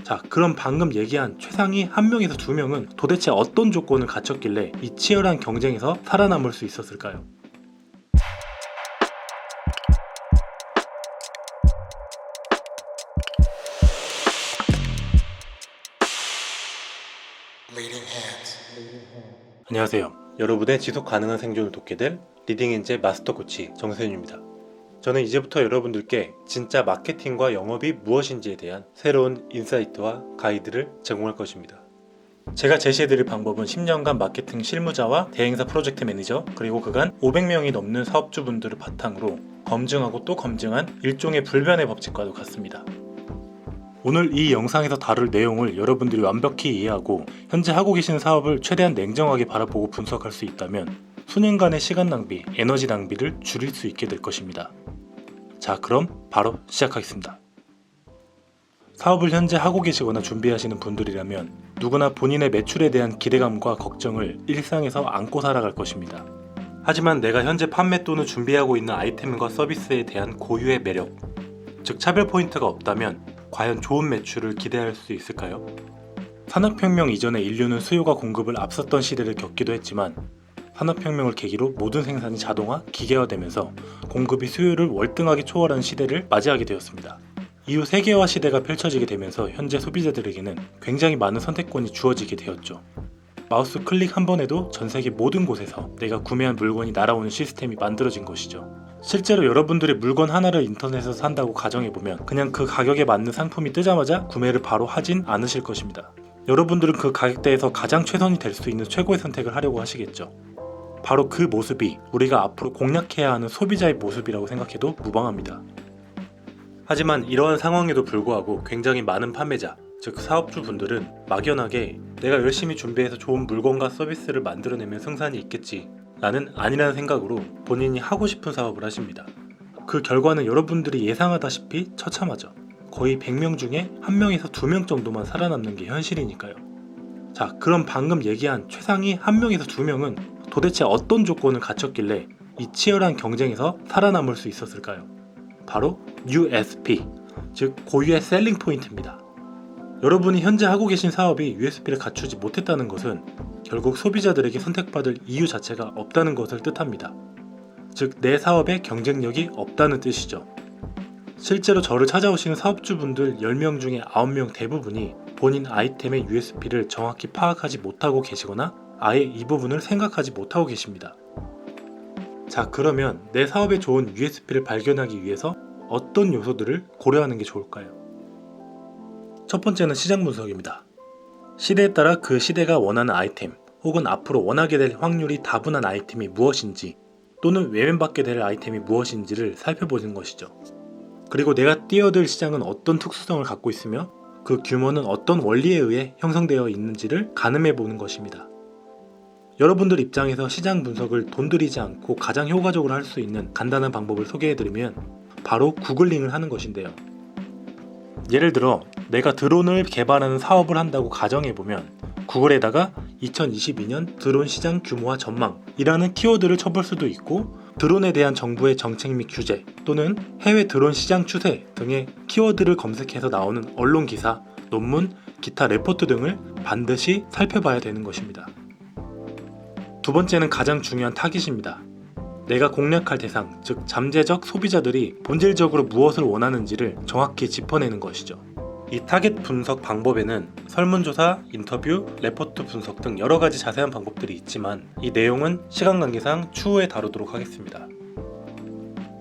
자, 그럼 방금 얘기한 최상위 1명에서 2명은 도대체 어떤 조건을 갖췄길래 이 치열한 경쟁에서 살아남을 수 있었을까요? 안녕하세요. 여러분의 지속 가능한 생존을 돕게 될 리딩엔젤 마스터 코치 정세윤입니다. 저는 이제부터 여러분들께 진짜 마케팅과 영업이 무엇인지에 대한 새로운 인사이트와 가이드를 제공할 것입니다. 제가 제시해드릴 방법은 10년간 마케팅 실무자와 대행사 프로젝트 매니저 그리고 그간 500명이 넘는 사업주분들을 바탕으로 검증하고 또 검증한 일종의 불변의 법칙과도 같습니다. 오늘 이 영상에서 다룰 내용을 여러분들이 완벽히 이해하고 현재 하고 계신 사업을 최대한 냉정하게 바라보고 분석할 수 있다면 수년간의 시간 낭비, 에너지 낭비를 줄일 수 있게 될 것입니다. 자, 그럼 바로 시작하겠습니다. 사업을 현재 하고 계시거나 준비하시는 분들이라면 누구나 본인의 매출에 대한 기대감과 걱정을 일상에서 안고 살아갈 것입니다. 하지만 내가 현재 판매 또는 준비하고 있는 아이템과 서비스에 대한 고유의 매력, 즉 차별 포인트가 없다면 과연 좋은 매출을 기대할 수 있을까요? 산업혁명 이전에 인류는 수요가 공급을 앞섰던 시대를 겪기도 했지만 산업혁명을 계기로 모든 생산이 자동화, 기계화되면서 공급이 수요를 월등하게 초월하는 시대를 맞이하게 되었습니다. 이후 세계화 시대가 펼쳐지게 되면서 현재 소비자들에게는 굉장히 많은 선택권이 주어지게 되었죠. 마우스 클릭 한 번에도 전 세계 모든 곳에서 내가 구매한 물건이 날아오는 시스템이 만들어진 것이죠. 실제로 여러분들이 물건 하나를 인터넷에서 산다고 가정해보면 그냥 그 가격에 맞는 상품이 뜨자마자 구매를 바로 하진 않으실 것입니다. 여러분들은 그 가격대에서 가장 최선이 될 수 있는 최고의 선택을 하려고 하시겠죠. 바로 그 모습이 우리가 앞으로 공략해야 하는 소비자의 모습이라고 생각해도 무방합니다. 하지만 이러한 상황에도 불구하고 굉장히 많은 판매자, 즉 사업주분들은 막연하게 내가 열심히 준비해서 좋은 물건과 서비스를 만들어내면 승산이 있겠지 라는 아니라는 생각으로 본인이 하고 싶은 사업을 하십니다. 그 결과는 여러분들이 예상하다시피 처참하죠. 거의 100명 중에 1명에서 2명 정도만 살아남는 게 현실이니까요. 자, 그럼 방금 얘기한 최상위 1명에서 2명은 도대체 어떤 조건을 갖췄길래 이 치열한 경쟁에서 살아남을 수 있었을까요? 바로 USP, 즉 고유의 셀링 포인트입니다. 여러분이 현재 하고 계신 사업이 USP를 갖추지 못했다는 것은 결국 소비자들에게 선택받을 이유 자체가 없다는 것을 뜻합니다. 즉, 내 사업에 경쟁력이 없다는 뜻이죠. 실제로 저를 찾아오시는 사업주분들 10명 중에 9명 대부분이 본인 아이템의 USP를 정확히 파악하지 못하고 계시거나 아예 이 부분을 생각하지 못하고 계십니다. 자, 그러면 내 사업에 좋은 USP를 발견하기 위해서 어떤 요소들을 고려하는 게 좋을까요? 첫 번째는 시장 분석입니다. 시대에 따라 그 시대가 원하는 아이템 혹은 앞으로 원하게 될 확률이 다분한 아이템이 무엇인지 또는 외면받게 될 아이템이 무엇인지를 살펴보는 것이죠. 그리고 내가 뛰어들 시장은 어떤 특수성을 갖고 있으며 그 규모는 어떤 원리에 의해 형성되어 있는지를 가늠해 보는 것입니다. 여러분들 입장에서 시장 분석을 돈 들이지 않고 가장 효과적으로 할 수 있는 간단한 방법을 소개해드리면 바로 구글링을 하는 것인데요. 예를 들어 내가 드론을 개발하는 사업을 한다고 가정해보면 구글에다가 2022년 드론 시장 규모와 전망이라는 키워드를 쳐볼 수도 있고 드론에 대한 정부의 정책 및 규제 또는 해외 드론 시장 추세 등의 키워드를 검색해서 나오는 언론 기사, 논문, 기타 레포트 등을 반드시 살펴봐야 되는 것입니다. 두 번째는 가장 중요한 타깃입니다. 내가 공략할 대상, 즉 잠재적 소비자들이 본질적으로 무엇을 원하는지를 정확히 짚어내는 것이죠. 이 타겟 분석 방법에는 설문조사, 인터뷰, 레포트 분석 등 여러가지 자세한 방법들이 있지만 이 내용은 시간 관계상 추후에 다루도록 하겠습니다.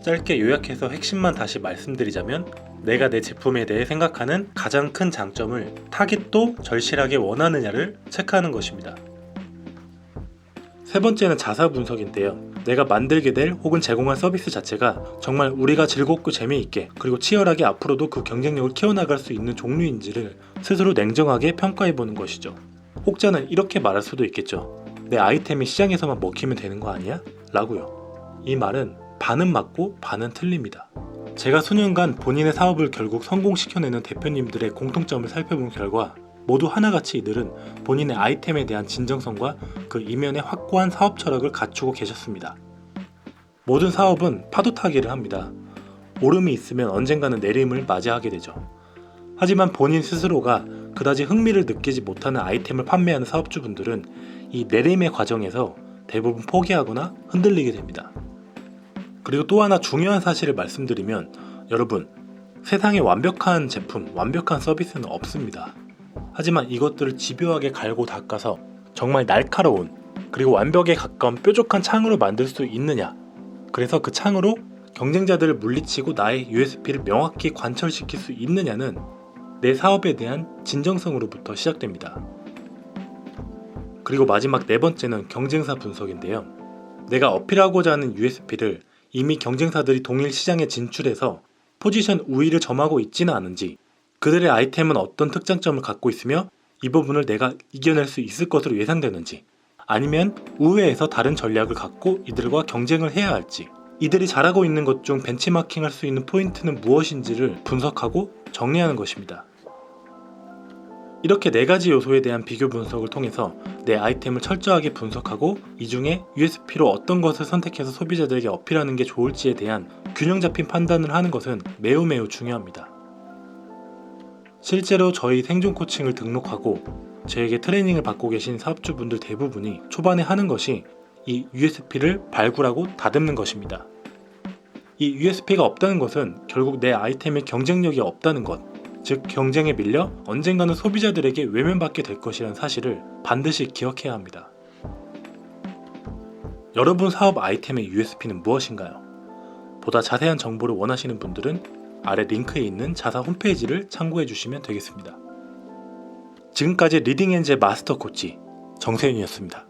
짧게 요약해서 핵심만 다시 말씀드리자면 내가 내 제품에 대해 생각하는 가장 큰 장점을 타깃도 절실하게 원하느냐를 체크하는 것입니다. 세 번째는 자사 분석인데요. 내가 만들게 될 혹은 제공할 서비스 자체가 정말 우리가 즐겁고 재미있게 그리고 치열하게 앞으로도 그 경쟁력을 키워나갈 수 있는 종류인지를 스스로 냉정하게 평가해보는 것이죠. 혹자는 이렇게 말할 수도 있겠죠. 내 아이템이 시장에서만 먹히면 되는 거 아니야? 라고요. 이 말은 반은 맞고 반은 틀립니다. 제가 수년간 본인의 사업을 결국 성공시켜내는 대표님들의 공통점을 살펴본 결과 모두 하나같이 이들은 본인의 아이템에 대한 진정성과 그 이면의 확고한 사업 철학을 갖추고 계셨습니다. 모든 사업은 파도 타기를 합니다. 오름이 있으면 언젠가는 내림을 맞이하게 되죠. 하지만 본인 스스로가 그다지 흥미를 느끼지 못하는 아이템을 판매하는 사업주분들은 이 내림의 과정에서 대부분 포기하거나 흔들리게 됩니다. 그리고 또 하나 중요한 사실을 말씀드리면, 여러분, 세상에 완벽한 제품, 완벽한 서비스는 없습니다. 하지만 이것들을 집요하게 갈고 닦아서 정말 날카로운, 그리고 완벽에 가까운 뾰족한 창으로 만들 수 있느냐, 그래서 그 창으로 경쟁자들을 물리치고 나의 USP를 명확히 관철시킬 수 있느냐는 내 사업에 대한 진정성으로부터 시작됩니다. 그리고 마지막 네 번째는 경쟁사 분석인데요. 내가 어필하고자 하는 USP를 이미 경쟁사들이 동일 시장에 진출해서 포지션 우위를 점하고 있지는 않은지, 그들의 아이템은 어떤 특장점을 갖고 있으며 이 부분을 내가 이겨낼 수 있을 것으로 예상되는지, 아니면 우회해서 다른 전략을 갖고 이들과 경쟁을 해야 할지, 이들이 잘하고 있는 것 중 벤치마킹할 수 있는 포인트는 무엇인지를 분석하고 정리하는 것입니다. 이렇게 네 가지 요소에 대한 비교 분석을 통해서 내 아이템을 철저하게 분석하고 이 중에 USP로 어떤 것을 선택해서 소비자들에게 어필하는 게 좋을지에 대한 균형 잡힌 판단을 하는 것은 매우 중요합니다. 실제로 저희 생존 코칭을 등록하고 저에게 트레이닝을 받고 계신 사업주분들 대부분이 초반에 하는 것이 이 USP를 발굴하고 다듬는 것입니다. 이 USP가 없다는 것은 결국 내 아이템의 경쟁력이 없다는 것, 즉 경쟁에 밀려 언젠가는 소비자들에게 외면받게 될 것이라는 사실을 반드시 기억해야 합니다. 여러분 사업 아이템의 USP는 무엇인가요? 보다 자세한 정보를 원하시는 분들은 아래 링크에 있는 자사 홈페이지를 참고해 주시면 되겠습니다. 지금까지 리딩 엔젤 마스터 코치 정세윤이었습니다.